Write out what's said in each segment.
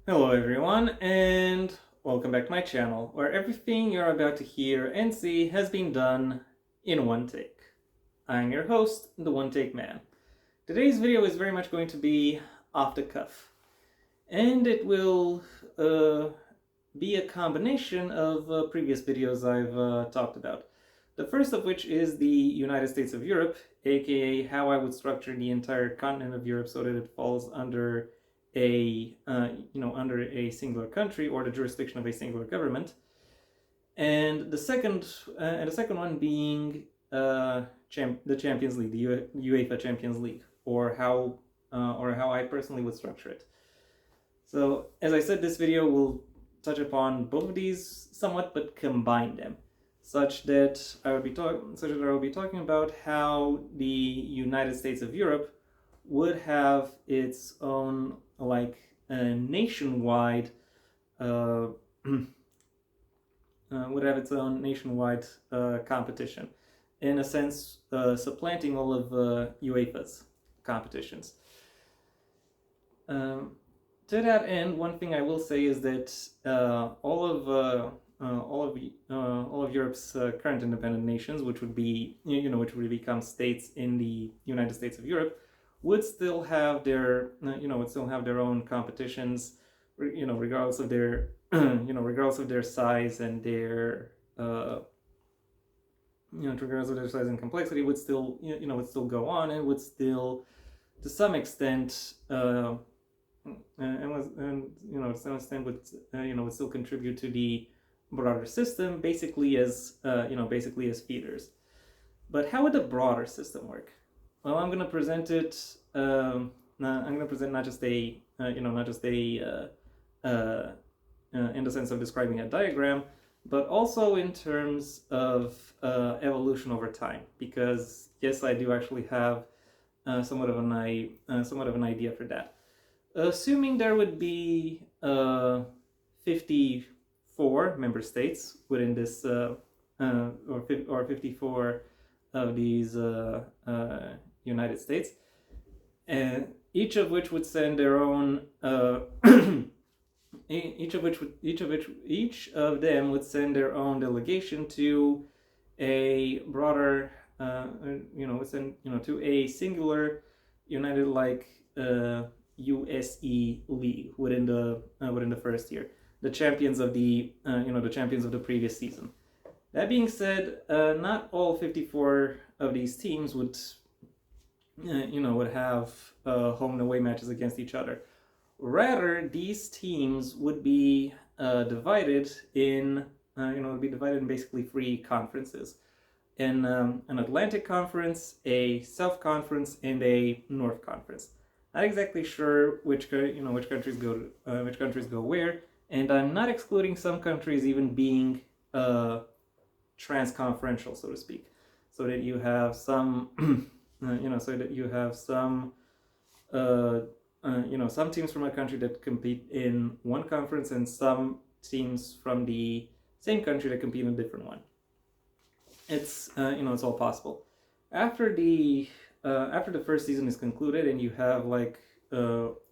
Hello everyone, and welcome back to my channel, where everything you're about to hear and see has been done in one take. I'm your host, the One Take Man. Today's video is very much going to be off the cuff, and it will be a combination of previous videos I've talked about. The first of which is the United States of Europe, aka how I would structure the entire continent of Europe so that it falls under under a singular country or the jurisdiction of a singular government, and the second one being the Champions League, the UEFA Champions League, or how I personally would structure it. So, as I said, this video will touch upon both of these somewhat, but combine them, such that I will be talking about how the United States of Europe would have its own nationwide uh, competition, in a sense supplanting all of UEFA's competitions. To that end, one thing I will say is that all of Europe's current independent nations, which would become states in the United States of Europe, would still have their own competitions, regardless of their regardless of their size and their regardless of their size and complexity, would still go on, and would still to some extent to some extent would still contribute to the broader system, basically as feeders. But how would the broader system work? Well, I'm going to present it. I'm going to present not just a in the sense of describing a diagram, but also in terms of evolution over time. Because yes, I do actually have somewhat of an idea for that. Assuming there would be 54 member states within this, or 54 of these United States, and each of which would send their own each of them would send their own delegation to a broader to a singular united USE league within the first year, the champions of the previous season. That being said, not all 54 of these teams would have home and away matches against each other. Rather, these teams would be divided in basically three conferences: an Atlantic Conference, a South Conference, and a North Conference. Not exactly sure which countries go where, and I'm not excluding some countries even being transconferential, so to speak, so that you have some some teams from a country that compete in one conference, and some teams from the same country that compete in a different one. It's it's all possible. After the first season is concluded and you have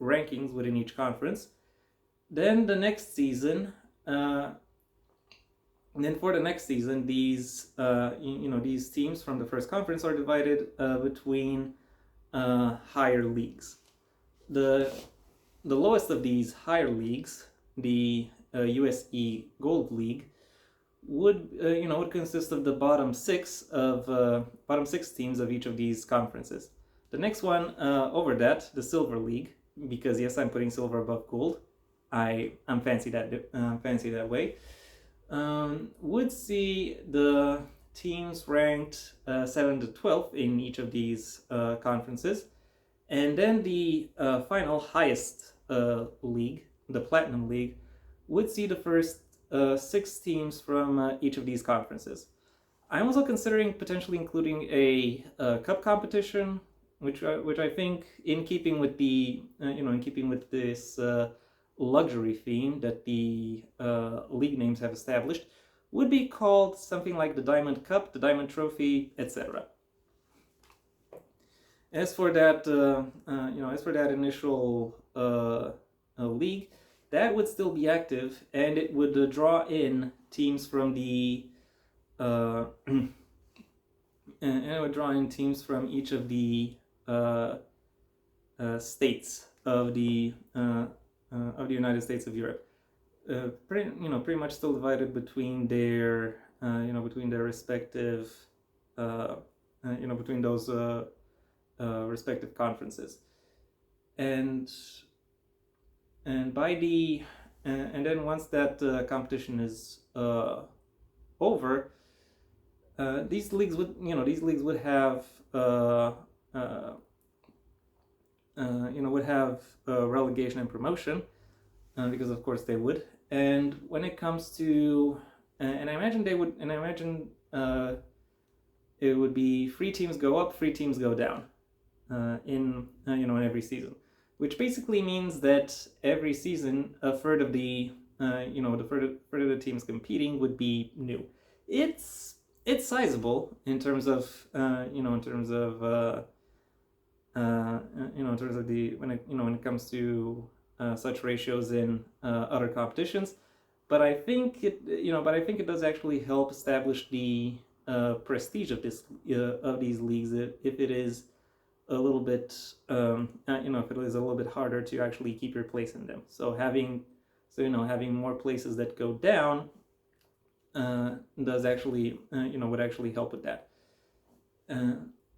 rankings within each conference, then the next season, these these teams from the first conference are divided between higher leagues. The lowest of these higher leagues, the USE Gold League, would consist of the bottom six teams of each of these conferences. The next one over that, the Silver League, because yes, I'm putting silver above gold. I'm fancy that way. Would see the teams ranked 7 to 12 in each of these conferences, and then the final highest league, the Platinum League, would see the first 6 teams from each of these conferences. I'm also considering potentially including a cup competition, which I think, in keeping with this luxury theme that the league names have established, would be called something like the Diamond Cup, the Diamond Trophy, etc. As for that initial league, that would still be active, and it would draw in teams from the and it would draw in teams from each of the states of the United States of Europe. Pretty much still divided between their between their respective between those respective conferences, and by the and then once that competition is over, these leagues would have would have relegation and promotion, because of course they would. And when it comes to and I imagine it would be 3 teams go up, 3 teams go down in every season, which basically means that every season a third of the third of the teams competing would be new. It's sizable in terms of in terms of the when it comes to such ratios in other competitions, but I think it does actually help establish the prestige of these leagues if it is a little bit if it is a little bit harder to actually keep your place in them. So having more places that go down does actually would actually help with that.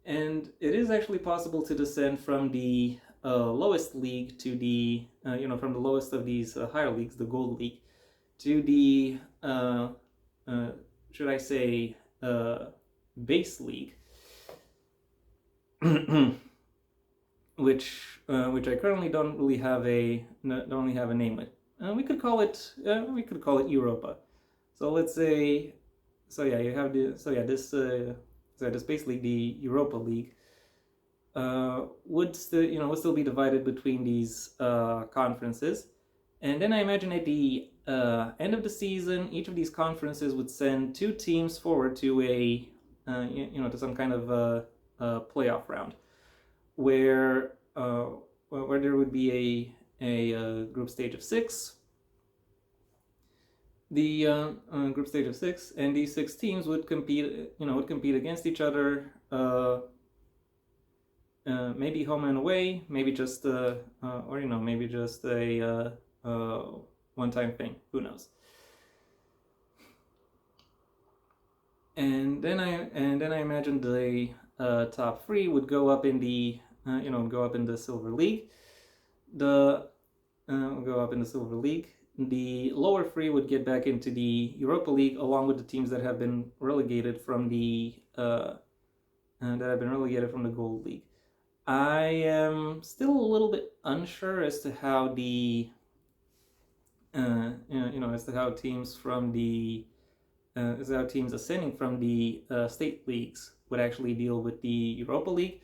And it is actually possible to descend from the lowest league to the from the lowest of these higher leagues, the Gold League, to the should I say base league, which I currently don't really have a name with. We could call it Europa. So let's say, you have this base league, the Europa League, would still be divided between these conferences, and then I imagine at the end of the season, each of these conferences would send 2 teams forward to a to some kind of a playoff round, where there would be a group stage of 6. The group stage of 6, and these 6 teams would compete against each other, maybe home and away, maybe just maybe just a one-time thing. Who knows? And then I imagine the top 3 would go up in the Silver League. Go up in the Silver League. The lower 3 would get back into the Europa League, along with the teams that have been relegated from the Gold League. I am still a little bit unsure as to how the teams from the teams ascending from the state leagues would actually deal with the Europa League.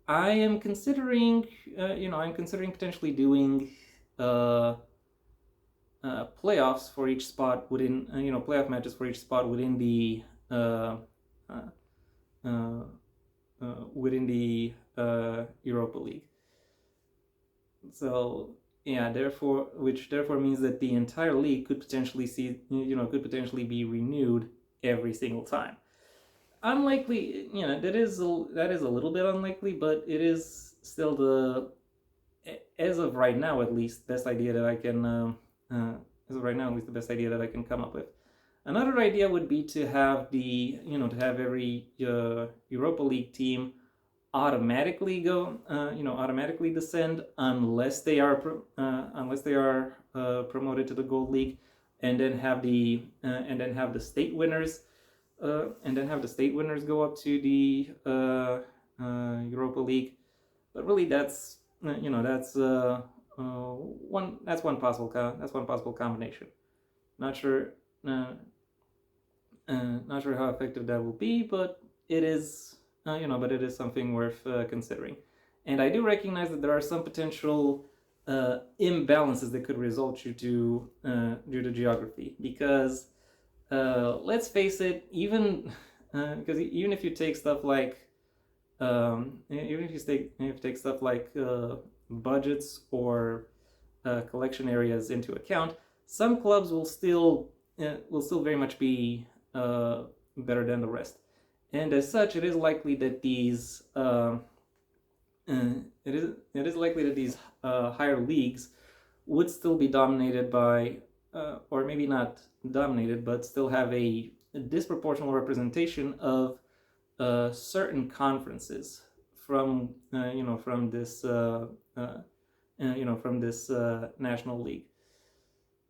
I am considering potentially doing playoffs for each spot within playoff matches for each spot within the Europa League. So yeah, which means that the entire league could potentially be renewed every single time. Unlikely, that is a little bit unlikely, but it is still as of right now at least, best idea that I can the best idea that I can come up with. Another idea would be to have every Europa League team automatically descend unless they are promoted to the Gold League, and then have the state winners go up to the Europa League. But really, that's one possible combination. Not sure how effective that will be, but it is something worth considering. And I do recognize that there are some potential imbalances that could result due to geography, because let's face it, even if you take stuff like budgets or collection areas into account, some clubs will still very much be better than the rest, and as such, it is likely that these higher leagues would still be dominated by, or maybe not dominated, but still have a disproportional representation of certain conferences from from this from this national league.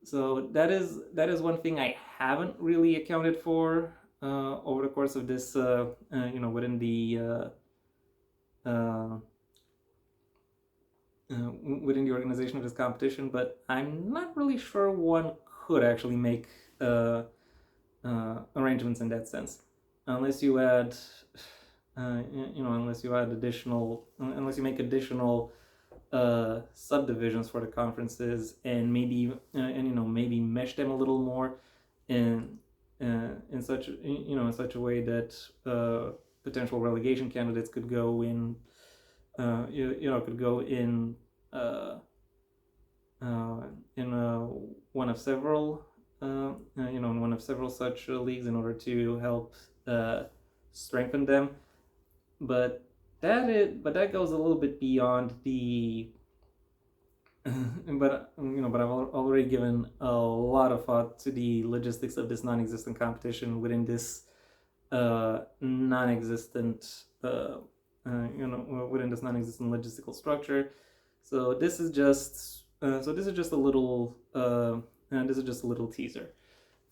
So that is one thing I haven't really accounted for over the course of this within the organization of this competition, but I'm not really sure one could actually make arrangements in that sense, unless you add unless you make additional subdivisions for the conferences, and maybe maybe mesh them a little more in such a way that potential relegation candidates could go in one of several in one of several such leagues in order to help strengthen them. But that goes a little bit beyond the but I've already given a lot of thought to the logistics of this non-existent competition within this non-existent within this non-existent logistical structure. So this is just a little teaser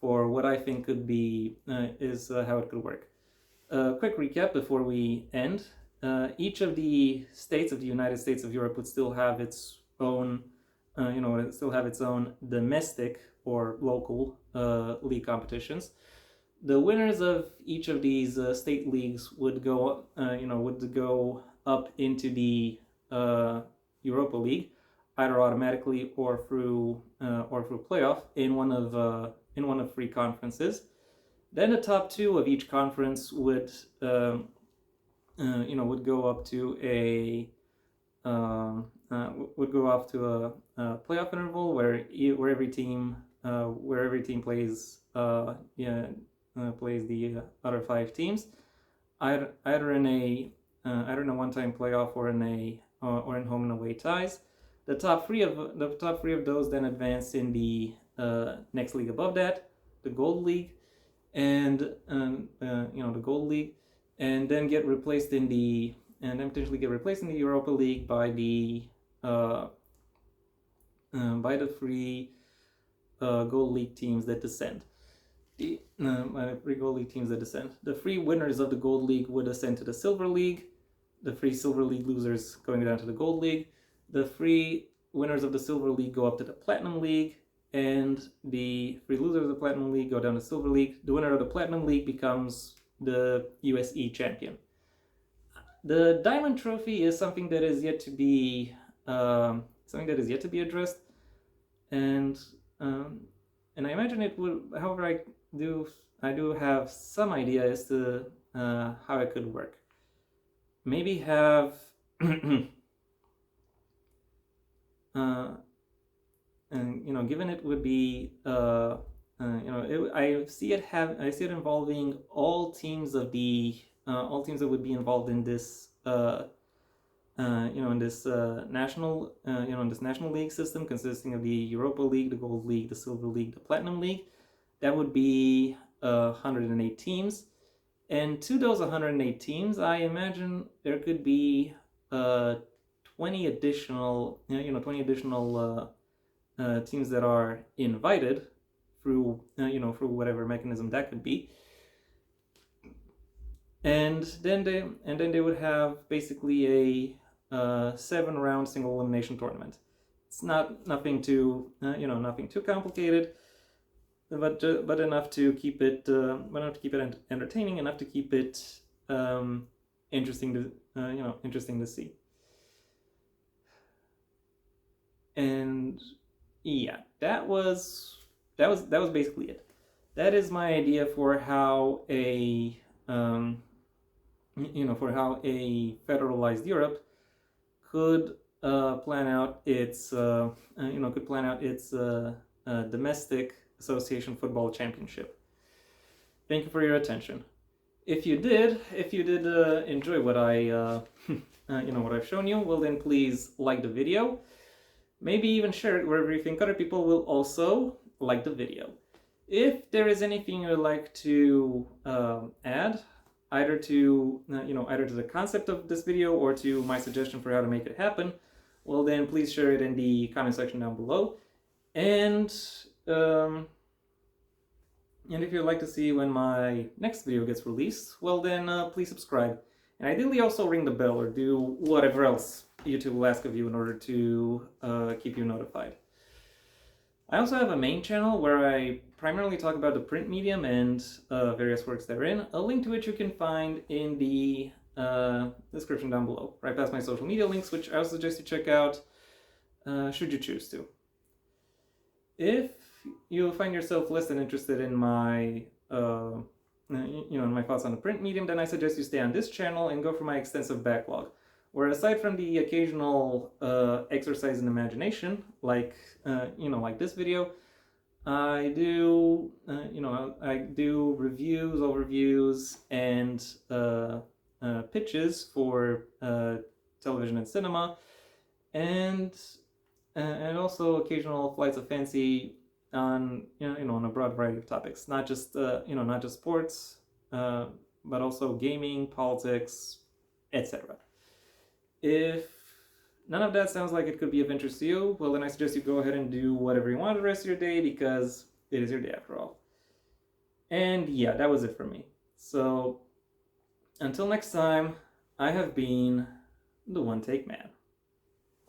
for what I think could be is how it could work. Quick recap before we end. Each of the states of the United States of Europe would still have its own domestic or local league competitions. The winners of each of these state leagues would go up into the Europa League, either automatically or through playoff in one of three conferences. Then the top two of each conference would go up to a playoff interval where every team plays plays the other five teams, either in a one-time playoff or in home and away ties. The top three of those then advance in the next league above that, the Gold League, and the Gold League, and then potentially get replaced in the Europa League by the three Gold League teams that descend. The three winners of the Gold League would ascend to the Silver League. The three Silver League losers going down to the Gold League. The three winners of the Silver League go up to the Platinum League, and the three losers of the Platinum League go down to Silver League. The winner of the Platinum League becomes the USE champion. The Diamond Trophy is something that is yet to be addressed, and I imagine it would. However, I do have some idea as to how it could work. Maybe have and given it would be I see it involving all teams that would be involved in this in this national league system, consisting of the Europa League, the Gold League, the Silver League, the Platinum League. That would be 108 teams, and to those 108 teams, I imagine there could be 20 additional teams that are invited through whatever mechanism that could be, and then they would have basically a 7-round single elimination tournament. It's nothing too complicated, but enough to keep it entertaining, enough to keep it interesting to see. And yeah, that was basically it. That is my idea for how a federalized Europe could plan out its could plan out its domestic association football championship. Thank you for your attention. If you did enjoy what I what I've shown you, well then please like the video. Maybe even share it wherever you think other people will also like the video. If there is anything you'd like to add, either to either to the concept of this video or to my suggestion for how to make it happen, well then please share it in the comment section down below. And if you'd like to see when my next video gets released, well then please subscribe. And ideally also ring the bell or do whatever else YouTube will ask of you in order to keep you notified. I also have a main channel where I primarily talk about the print medium and various works therein, a link to which you can find in the description down below, right past my social media links, which I also suggest you check out should you choose to. If you find yourself less than interested in my in my thoughts on the print medium, then I suggest you stay on this channel and go for my extensive backlog, where aside from the occasional exercise in imagination, like like this video, I do I do reviews, overviews, and pitches for television and cinema, and also occasional flights of fancy on on a broad variety of topics, not just not just sports, but also gaming, politics, etc. If none of that sounds like it could be of interest to you, well then I suggest you go ahead and do whatever you want the rest of your day, because it is your day after all. And yeah, that was it for me. So until next time, I have been the One Take Man.